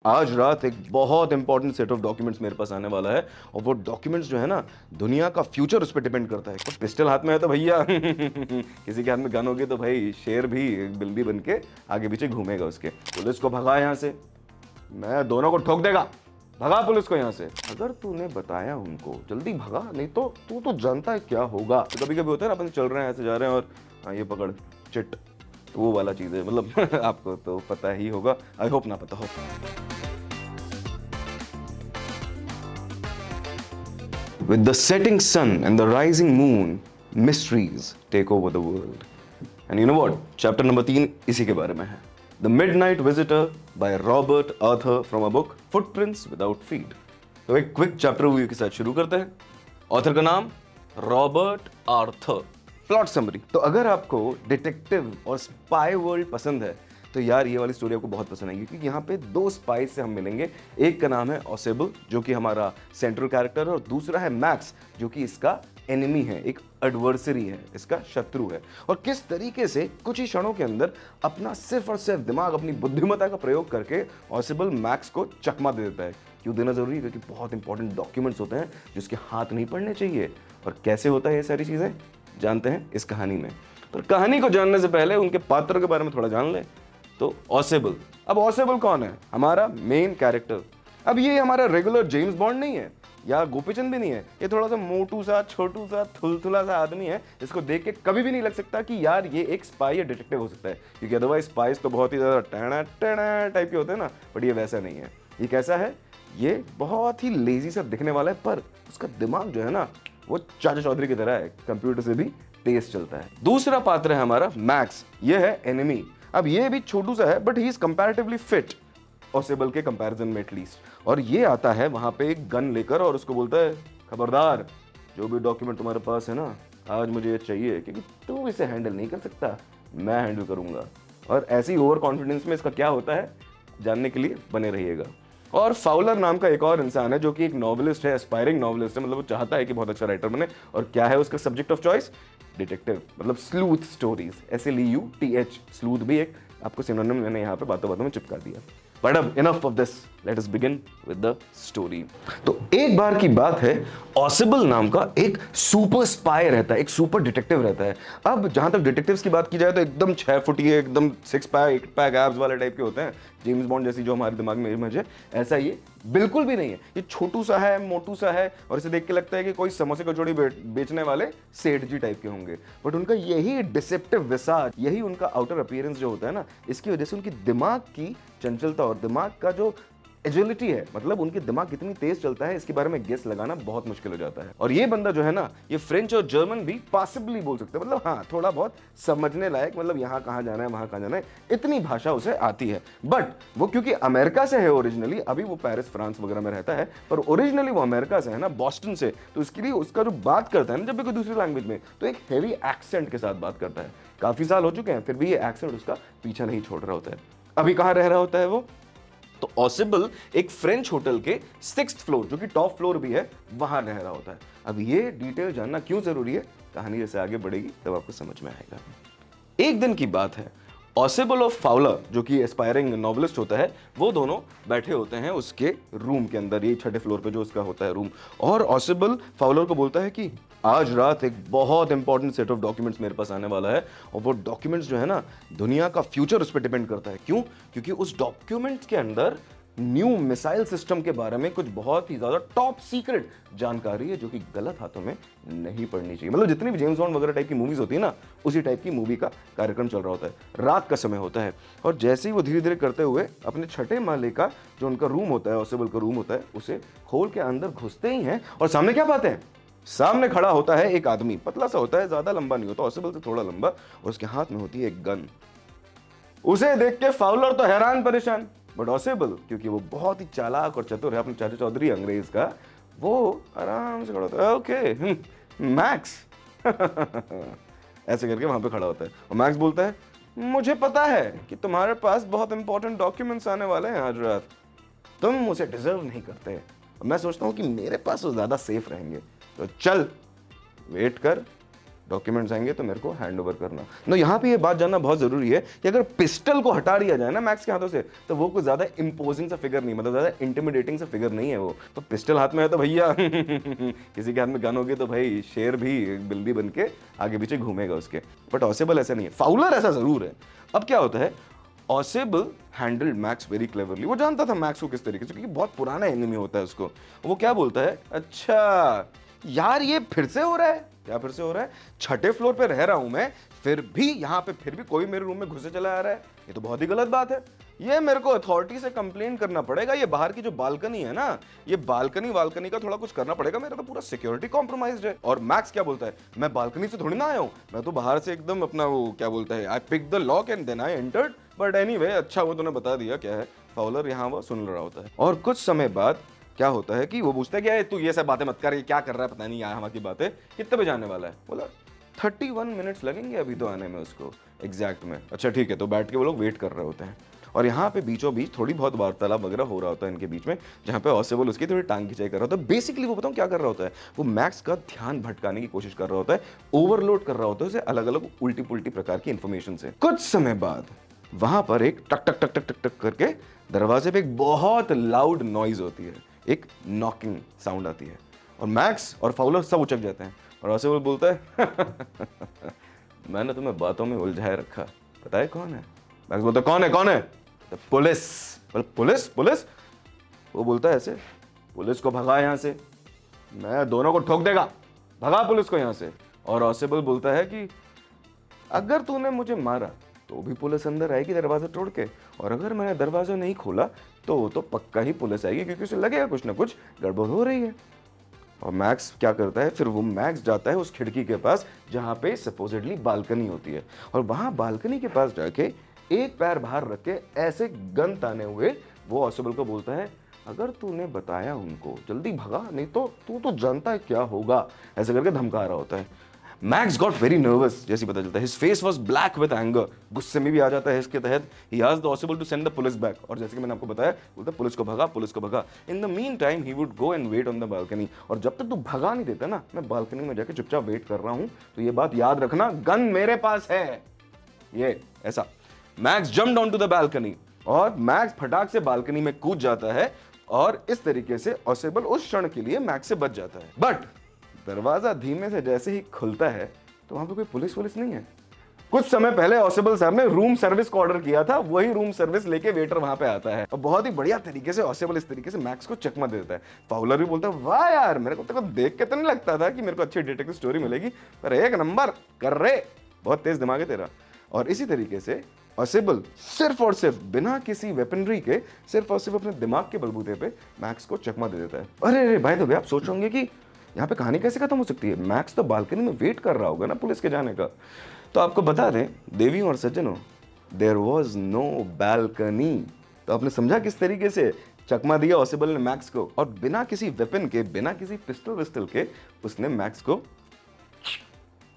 आज रात एक बहुत इंपॉर्टेंट सेट ऑफ डॉक्यूमेंट्स मेरे पास आने वाला है और वो डॉक्यूमेंट्स जो है ना, दुनिया का फ्यूचर उस पर डिपेंड करता है। कुछ पिस्टल हाथ में है तो भैया किसी के हाथ में गन होगी तो भाई शेर भी बिल्ली बन के आगे पीछे घूमेगा उसके। पुलिस को भगा यहाँ से, मैं दोनों को ठोक देगा। भगा पुलिस को यहाँ से। अगर तूने बताया उनको, जल्दी भगा, नहीं तो तू तो जानता है क्या होगा। तो कभी कभी होता है ना, अपन चल रहे हैं ऐसे जा रहे हैं और हाँ ये पकड़ चिट, तो वो वाला चीज़ है। मतलब आपको तो पता ही होगा, आई होप ना पता हो। With the setting sun and the rising moon, mysteries take over the world. And you know what? Chapter number 3 इसी के बारे में है। The Midnight Visitor by Robert Arthur from a book Footprints Without Feet. तो एक quick chapter review के साथ शुरू करते हैं। ऑथर का नाम रॉबर्ट आर्थर। Plot summary. तो अगर आपको डिटेक्टिव और स्पाई वर्ल्ड पसंद है तो यार ये वाली स्टोरी आपको बहुत पसंद आएगी, क्योंकि यहाँ पे दो स्पाइस से हम मिलेंगे। एक का नाम है ऑसेबल जो कि हमारा सेंट्रल कैरेक्टर है, और दूसरा है मैक्स जो कि इसका एनिमी है, एक एडवर्सरी है, इसका शत्रु है। और किस तरीके से कुछ ही क्षणों के अंदर अपना सिर्फ और सिर्फ दिमाग, अपनी बुद्धिमत्ता का प्रयोग करके ऑसेबल मैक्स को चकमा दे देता है। क्यों देना जरूरी है? क्योंकि बहुत इंपॉर्टेंट डॉक्यूमेंट्स होते हैं जिसके हाथ नहीं पड़ने चाहिए। और कैसे होता है ये सारी चीजें जानते हैं इस कहानी में। पर कहानी को जानने से पहले उनके पात्रों के बारे में थोड़ा जान लें। तो ऑसेबल, अब ऑसेबल कौन है? हमारा मेन कैरेक्टर। अब ये हमारा रेगुलर जेम्स बॉन्ड नहीं है या गोपीचंद भी नहीं है। ये थोड़ा सा मोटू सा, छोटू सा, थुलथुला सा आदमी है। इसको देख के कभी भी नहीं लग सकता कि यार ये एक स्पाई या डिटेक्टिव हो सकता है, क्योंकि अदरवाइज स्पाइस तो बहुत ही ज्यादा टेढ़ा टेढ़ा टाइप के होते हैं ना। बट ये वैसा नहीं है। ये कैसा है? ये बहुत ही लेजी सा दिखने वाला है, पर उसका दिमाग जो है ना वो चाचा चौधरी की तरह है, कंप्यूटर से भी तेज चलता है। दूसरा पात्र है हमारा मैक्स। ये है एनिमी। अब ये भी छोटू सा है but he is comparatively fit, Ausable के कंपैरिजन में एटलीस्ट। और ये आता है वहां पे एक गन लेकर और उसको बोलता है, खबरदार जो भी डॉक्यूमेंट तुम्हारे पास है ना, आज मुझे ये चाहिए, क्योंकि तू इसे हैंडल नहीं कर सकता, मैं हैंडल करूंगा। और ऐसी ओवर कॉन्फिडेंस में इसका क्या होता है जानने के लिए बने रहिएगा। और फाउलर नाम का एक और इंसान है जो कि एक नॉवलिस्ट है, एस्पायरिंग नॉवलिस्ट है। मतलब वो चाहता है कि बहुत अच्छा राइटर बने। और क्या है उसका सब्जेक्ट ऑफ चॉइस? डिटेक्टिव, मतलब स्लूथ स्टोरीज, SLEUTH। स्लूथ भी एक आपको सिनोनिम मैंने यहाँ पे बातों बातों में चिपका दिया। बट अब enough of this, let us begin with the story. तो एक बार की बात है, ऑसेबल नाम का एक सुपर स्पाई रहता है, एक सुपर डिटेक्टिव रहता है। अब जहां तक डिटेक्टिव्स की बात की जाए तो एकदम 6 फुटी, एकदम 6 पैक 8 पैक एब्स वाले टाइप के होते हैं, जेम्स बॉन्ड जैसी जो हमारे दिमाग में इमेज है। ऐसा ये बिल्कुल भी नहीं है। ये छोटू सा है, मोटू सा है, और इसे देख के लगता है कि कोई समोसे कचौड़ी बेचने वाले सेठ जी टाइप के होंगे। बट उनका यही डिसेप्टिव विसाज, यही उनका आउटर अपीयरेंस जो होता है ना, इसकी वजह से उनकी दिमाग की चंचलता और दिमाग का जो एजिलिटी है, मतलब उनके दिमाग कितनी तेज चलता है, इसके बारे में गेस लगाना बहुत मुश्किल हो जाता है। और ये बंदा जो है ना, ये फ्रेंच और जर्मन भी पॉसिबली बोल सकता है, मतलब हाँ थोड़ा बहुत समझने लायक, मतलब यहाँ कहाँ जाना है वहाँ कहाँ जाना है, इतनी भाषा उसे आती है। बट वो क्योंकि अमेरिका से है ओरिजिनली, अभी वो पेरिस फ्रांस वगैरह में रहता है, पर ओरिजिनली वो अमेरिका से है ना, बॉस्टन से। तो इसके लिए उसका जो बात करता है ना जब भी कोई दूसरी लैंग्वेज में, तो एक हेवी एक्सेंट के साथ बात करता है। काफी साल हो चुके हैं फिर भी ये एक्सेंट उसका पीछा नहीं छोड़ रहा होता है। अभी कहाँ रह रहा होता है वो? तो ऑसेबल एक फ्रेंच होटल के 6th फ्लोर, जो कि टॉप फ्लोर भी है, वहां रह रहा होता है। अब ये डिटेल जानना क्यों जरूरी है, कहानी जैसे आगे बढ़ेगी तब आपको समझ में आएगा। एक दिन की बात है, ऑसेबल और फाउलर जो कि एस्पायरिंग नॉवलिस्ट होता है, वो दोनों बैठे होते हैं उसके रूम के अंदर, ये 6ठे फ्लोर पे जो उसका होता है रूम। और ऑसेबल फाउलर को बोलता है कि आज रात एक बहुत इंपॉर्टेंट सेट ऑफ डॉक्यूमेंट्स मेरे पास आने वाला है, और वो डॉक्यूमेंट्स जो है ना, दुनिया का फ्यूचर उस पर डिपेंड करता है। क्यों? क्योंकि उस डॉक्यूमेंट्स के अंदर न्यू मिसाइल सिस्टम के बारे में कुछ बहुत ही ज्यादा टॉप सीक्रेट जानकारी है, जो कि गलत हाथों में नहीं पड़नी चाहिए। मतलब जितनी भी जेम्स बॉन्ड वगैरह टाइप की मूवीज होती है ना, उसी टाइप की मूवी का कार्यक्रम चल रहा होता है। रात का समय होता है, और जैसे ही वो धीरे धीरे करते हुए अपने 6ठे माले का जो उनका रूम होता है, ऑसेबल का रूम होता है, उसे खोल के अंदर घुसते ही हैं, और सामने क्या पाते हैं? सामने खड़ा होता है एक आदमी, पतला सा होता है, ज्यादा लंबा नहीं होता, ऑसेबल से थोड़ा लंबा, और उसके हाथ में होती है एक गन। उसे देख के फाउलर तो हैरान परेशान, बट ऑसेबल क्योंकि वो बहुत ही चालाक और चतुर है, अपने चाचा चौधरी अंग्रेज का, वो आराम से खड़ा होता है। ओके मैक्स ऐसे करके वहां पे खड़ा होता है, और मैक्स बोलता है, मुझे पता है कि तुम्हारे पास बहुत इंपॉर्टेंट डॉक्यूमेंट्स आने वाले हैं आज रात, तुम उसे डिजर्व नहीं करते। मैं सोचता हूं कि मेरे पास वो ज्यादा सेफ रहेंगे, तो चल वेट कर, डॉक्यूमेंट्स आएंगे तो मेरे को हैंड ओवर करना। तो यहाँ पे ये बात जानना बहुत जरूरी है कि अगर पिस्टल को हटा दिया जाए ना मैक्स के हाथों से, तो वो कुछ ज्यादा इंपोजिंग सा फिगर नहीं, मतलब ज्यादा इंटिमिडेटिंग सा फिगर नहीं है वो। तो पिस्टल हाथ में है तो भैया किसी के हाथ में गन होगी तो भाई शेर भी बिल्ली बन के आगे पीछे घूमेगा उसके। बट ऑसेबल ऐसा नहीं है, फाउलर ऐसा जरूर है। अब क्या होता है, Ausable handled max very cleverly. वो जानता था मैक्स को किस तरीके से, क्योंकि बहुत पुराना एनिमी होता है उसको। वो क्या बोलता है, अच्छा यार ये फिर से हो रहा है। क्या फिर से हो रहा है? छठे फ्लोर पे रह रहा हूं मैं, फिर भी यहाँ पे फिर भी कोई मेरे रूम में घुसे चला आ रहा है। ये तो बहुत ही गलत बात है। ये मेरे को अथॉरिटी से कंप्लेन करना पड़ेगा। ये बाहर की जो बालकनी है ना, ये बालकनी का थोड़ा कुछ करना पड़ेगा। मेरा तो पूरा सिक्योरिटी कॉम्प्रोमाइज्ड है। और मैक्स क्या बोलता है, मैं बालकनी से थोड़ी ना आया हूं, मैं तो बाहर से एकदम अपना वो क्या बोलता है, I pick the lock and then I entered. But anyway, अच्छा वो तूने बता दिया क्या है। फाउलर यहाँ वो सुन रहा होता है। और कुछ समय बाद क्या होता है कि वो पूछता है कि तू ये सब बातें मत कर, ये क्या कर रहा है पता नहीं, यहाँ हमारी बातें। कितने बजे आने वाला है? बोला 31 मिनट्स लगेंगे अभी तो आने में उसको एग्जैक्ट में। अच्छा ठीक है। तो बैठ के वो लोग वेट कर रहे होते हैं और यहाँ पे बीचों बीच थोड़ी बहुत वार्तालाप वगैरह हो रहा होता है इनके बीच में, जहाँ पे ऑसेबल उसकी थोड़ी टांग खिंचाई कर रहा होता है। बेसिकली वो बताऊँ क्या कर रहा होता है, वो मैक्स का ध्यान भटकाने की कोशिश कर रहा होता है, ओवरलोड कर रहा होता है उसे अलग अलग उल्टी पुल्टी प्रकार की इंफॉर्मेशन से। कुछ समय बाद वहां पर एक टक टक टक टक टक टक करके दरवाजे पे एक बहुत लाउड नॉइज होती है, एक नॉकिंग साउंड आती है और मैक्स और फाउलर सब उचक जाते हैं। और ऑसेबल बोलता है मैंने तुम्हें बातों में उलझाए रखा, पता है कौन है? मैक्स बोलता है कौन है कौन है? तो पुलिस। Police police? वो बोलता है ऐसे, पुलिस को भगा यहां से, मैं दोनों को ठोक देगा, भगा पुलिस को यहां से। और ऑसेबल बोलता है कि अगर तूने मुझे मारा तो भी पुलिस अंदर आएगी दरवाजा तोड़ के, और अगर मैंने दरवाजा नहीं खोला तो पक्का ही पुलिस आएगी, क्योंकि उसे लगेगा कुछ ना कुछ गड़बड़ हो रही है। और मैक्स क्या करता है फिर, वो मैक्स जाता है उस खिड़की के पास जहां पे सपोजिटली बालकनी होती है, और वहां बालकनी के पास जाके एक पैर बाहर रख के ऐसे गन ताने हुए वो ऑसेबल को बोलता है, अगर तूने बताया उनको जल्दी भगा, नहीं तो तू तो जानता है क्या होगा। ऐसे करके धमका रहा होता है। मैक्स गॉट वेरी नर्वस जैसे पता चलता है, his face was black with anger. गुस्से में भी आ जाता है इसके तहत। ही आस्क्ड द ऑसेबल to send the police back, और जैसे कि मैंने आपको बताया, बोलता पुलिस को भगा, पुलिस को भगा। In the meantime he would go and wait on the balcony, और जब तक तू भगा नहीं देता ना, मैं बालकनी में जाके चुपचाप वेट कर रहा हूं, तो ये बात याद रखना, गन मेरे पास है। ये ऐसा। Max jumped on to the balcony, और मैक्स फटाक से बालकनी में कूद जाता है, और इस तरीके से ऑसेबल उस क्षण के लिए मैक्स से बच जाता है। बट दरवाजा धीमे से जैसे ही खुलता है तो वहां पे कोई पुलिस नहीं है। कुछ समय पहले ऑसेबल साहब ने रूम सर्विस को ऑर्डर किया था, वही रूम सर्विस लेके वेटर वहां पे आता है, और बहुत ही बढ़िया तरीके से ऑसेबल इस तरीके से मैक्स को चकमा देता है। फाउलर भी बोलता है, वाह यार, मेरे को देख के तो नहीं लगता था कि मेरे को अच्छी डिटेक्टिव स्टोरी मिलेगी, पर एक नंबर कर रहे, बहुत तेज दिमाग है तेरा। और इसी तरीके से ऑसेबल सिर्फ और सिर्फ बिना किसी वेपनरी के, सिर्फ और सिर्फ अपने दिमाग के बलबूते पे मैक्स को चकमा दे देता है। अरे भाई, तो आप सोचोगे कि यहाँ पे कहानी कैसे खत्म हो सकती है? मैक्स तो बालकनी में वेट कर रहा होगा ना पुलिस के जाने का। तो आपको बता दें देवियों और सज्जनों, देयर वाज नो बालकनी। तो आपने समझा किस तरीके से चकमा दिया ऑसेबल ने मैक्स को, और बिना किसी वेपन के, बिना किसी पिस्टल विस्टल के उसने मैक्स को।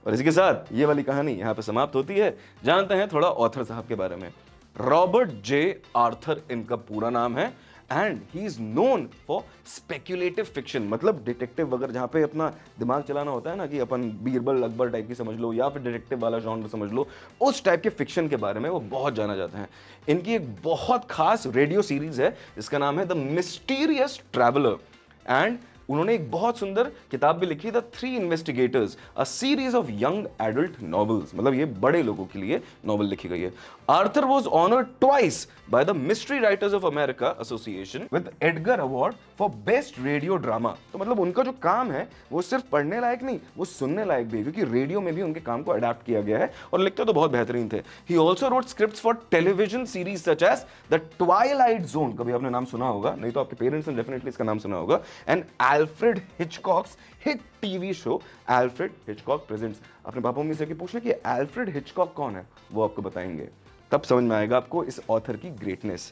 और इसी के साथ ये वाली कहानी यहाँ पे समाप्त होती है। जानते हैं थोड़ा ऑथर साहब के बारे में। रॉबर्ट जे आर्थर इनका पूरा नाम है, and he is known for speculative fiction, मतलब डिटेक्टिव वगैरह जहां पे अपना दिमाग चलाना होता है ना, कि अपन बीरबल अकबर टाइप की समझ लो, या फिर डिटेक्टिव वाला जॉनर समझ लो, उस टाइप के फिक्शन के बारे में वो बहुत जाना जाता है। इनकी एक बहुत खास रेडियो सीरीज है जिसका नाम है द मिस्टीरियस ट्रैवलर, एंड उन्होंने एक बहुत सुंदर किताब भी लिखी, the three investigators, a series of young adult novels, मतलब ये बड़े लोगों के लिए नॉवल लिखी गई है। Arthur was honoured twice by the mystery writers of America association with Edgar award for best radio drama. तो मतलब उनका जो काम है वो सिर्फ पढ़ने लायक नहीं, वो सुनने लायक भी है, क्योंकि रेडियो में भी उनके काम को अडेप्ट किया गया है, और लिखते तो बहुत बेहतरीन थे। He also wrote scripts for television series such as the Twilight Zone, कभी आपने नाम सुना होगा, नहीं तो आपके पेरेंट्स ने डेफिनेटली इसका नाम सुना होगा, and Alfred Hitchcock's hit TV show Alfred Hitchcock presents. अपने पापा मम्मी से पूछना कि एल्फ्रेड हिचकॉक कौन है, वो आपको बताएंगे, तब समझ में आएगा आपको इस ऑथर की ग्रेटनेस।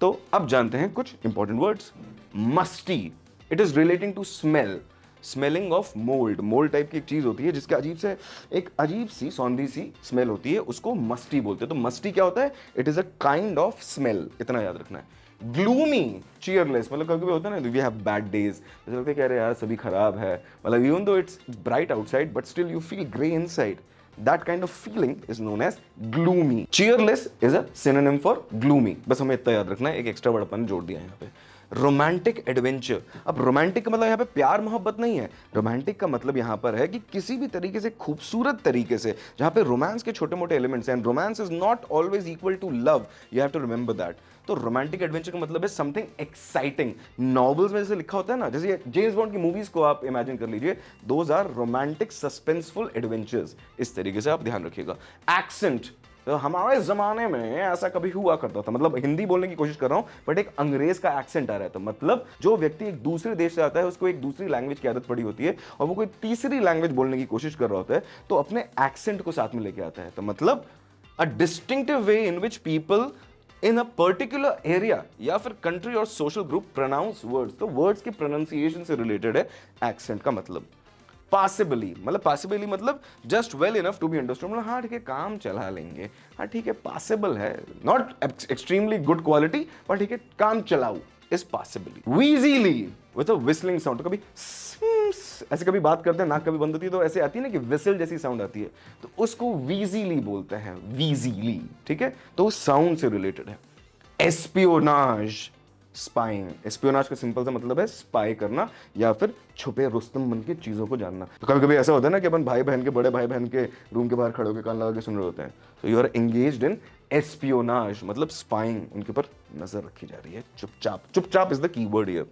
तो अब जानते हैं कुछ important words. Musty, it is relating to smell, smelling of mould. Mould type की एक चीज होती है जिसके अजीब सी सौंधी सी स्मेल होती है, उसको मस्टी बोलते हैं। तो मस्टी क्या होता है? It is a kind of smell, इतना याद रखना है। ग्लूमी, cheerless, मतलब कभी कभी होता है ना, we have bad days, तो लगता है कि अरे यार सभी खराब है, मतलब even though it's bright outside but still you feel grey inside. That kind of feeling is known as gloomy. Cheerless is a synonym for gloomy. बस हमें इतना याद रखना है, एक एक्स्ट्रा वर्ड अपन ने जोड़ दिया है यहाँ पे, रोमांटिक एडवेंचर। अब रोमांटिक का मतलब यहाँ पे प्यार मोहब्बत नहीं है, रोमांटिक का मतलब यहाँ पर है कि किसी भी तरीके से, खूबसूरत तरीके से, जहाँ पे रोमांस के छोटे मोटे एलिमेंट्स हैं। Romance is not always equal to love, you have to remember that. तो रोमांटिक एडवेंचर का मतलब है समथिंग एक्साइटिंग। नॉवेल्स में जैसे लिखा होता है ना, जैसे जेम्स बॉन्ड की मूवीज को आप इमेजिन कर लीजिए, those are romantic suspenseful adventures, इस तरीके से आप ध्यान रखिएगा। एक्सेंट, तो हमारे जमाने में ऐसा कभी हुआ करता था, मतलब हिंदी बोलने की कोशिश कर रहा हूं बट एक अंग्रेज का एक्सेंट आ रहा है, तो मतलब जो व्यक्ति एक दूसरे देश से आता है उसको एक दूसरी लैंग्वेज की आदत पड़ी होती है और वो कोई तीसरी लैंग्वेज बोलने की कोशिश कर रहा होता है, तो अपने एक्सेंट को साथ में लेके आता है। तो मतलब a distinctive way in which people in a particular area या फिर कंट्री और सोशल ग्रुप प्रोनाउंस वर्ड्स, तो वर्ड्स की प्रोनाउंसिएशन से रिलेटेड है एक्सेंट का मतलब। पासिबली, मतलब पासिबली मतलब just well enough to be understood, मतलब हाँ ठीक है काम चला लेंगे, हाँ ठीक है पॉसिबल है, not extremely good quality but ठीक है काम चलाऊ, is possibly. Wheezily with a whistling sound, तो कभी ऐसे कभी बात करते हैं, नाक कभी बंद होती है तो ऐसे आती है ना कि विसल जैसी साउंड आती है, तो उसको वीजीली बोलते हैं, वीजीली, ठीक है, तो उस साउंड से रिलेटेड है। एस्पियोनाज, स्पाइंग, एस्पियोनाज का सिंपल सा मतलब है स्पाई करना या फिर छुपे रुस्तम बन के चीजों को जानना। तो कभी कभी ऐसा होता है ना कि अपन भाई बहन के, बड़े भाई बहन के रूम के बाहर खड़े होकर कान लगा के सुन रहे होते हैं, तो you are engaged in espionage, मतलब स्पाइंग, उनके ऊपर नजर रखी जा रही है चुपचाप। चुपचाप is the keyword here.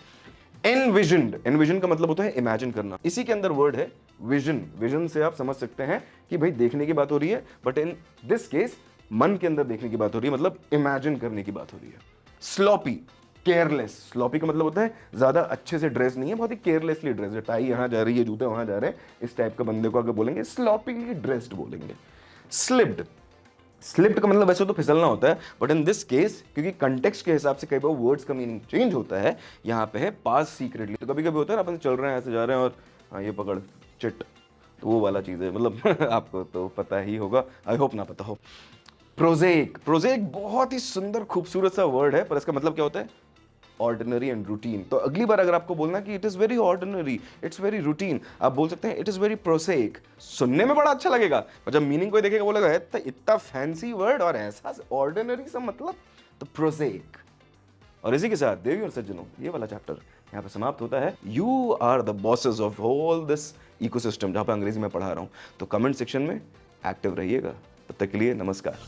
Envisioned, envision का मतलब होता है इमेजिन करना, इसी के अंदर वर्ड है विजन। विजन से आप समझ सकते हैं कि भाई देखने की बात हो रही है, बट इन दिस केस मन के अंदर देखने की बात हो रही है, मतलब इमेजिन करने की बात हो रही है। स्लॉपी, केयरलेस, स्लॉपी का मतलब होता है ज्यादा अच्छे से ड्रेस नहीं है, बहुत ही केयरलेसली ड्रेस है, टाई यहां जा रही है, जूते वहां जा रहे हैं, इस टाइप का बंदे को अगर बोलेंगे स्लॉपीली ड्रेस्ड बोलेंगे। स्लिप्ड, स्लिप्ड का मतलब वैसे तो फिसलना होता है, बट इन दिस केस क्योंकि कंटेक्स्ट के हिसाब से कई बार वर्ड्स का मीनिंग चेंज होता है, यहाँ पे है पास सीक्रेटली। तो कभी कभी होता है ना अपन चल रहे हैं ऐसे जा रहे हैं और हाँ ये पकड़ चिट, तो वो वाला चीज है, मतलब आपको तो पता ही होगा, आई होप ना पता हो। प्रोजेक, प्रोजेक बहुत ही सुंदर खूबसूरत सा वर्ड है, पर इसका मतलब क्या होता है ऑर्डिनरी एंड रूटीन। तो अगली बार अगर आपको बोलना कि it is very ordinary, it's very routine, आप बोल सकते हैं इट इज वेरी प्रोसेक। सुनने में बड़ा अच्छा लगेगा और जब मीनिंग कोई देखेगा बोलेगा इतना फैंसी वर्ड और ऐसा ऑर्डिनरी सा मतलब, तो प्रोसेक। और इसी के साथ देवी और सज्जनों ये वाला चैप्टर यहाँ पे समाप्त होता है। You are the bosses of all this ecosystem, जहाँ पे अंग्रेजी में पढ़ा रहा हूँ। तो कमेंट सेक्शन में एक्टिव रहिएगा। तब तक के लिए नमस्कार।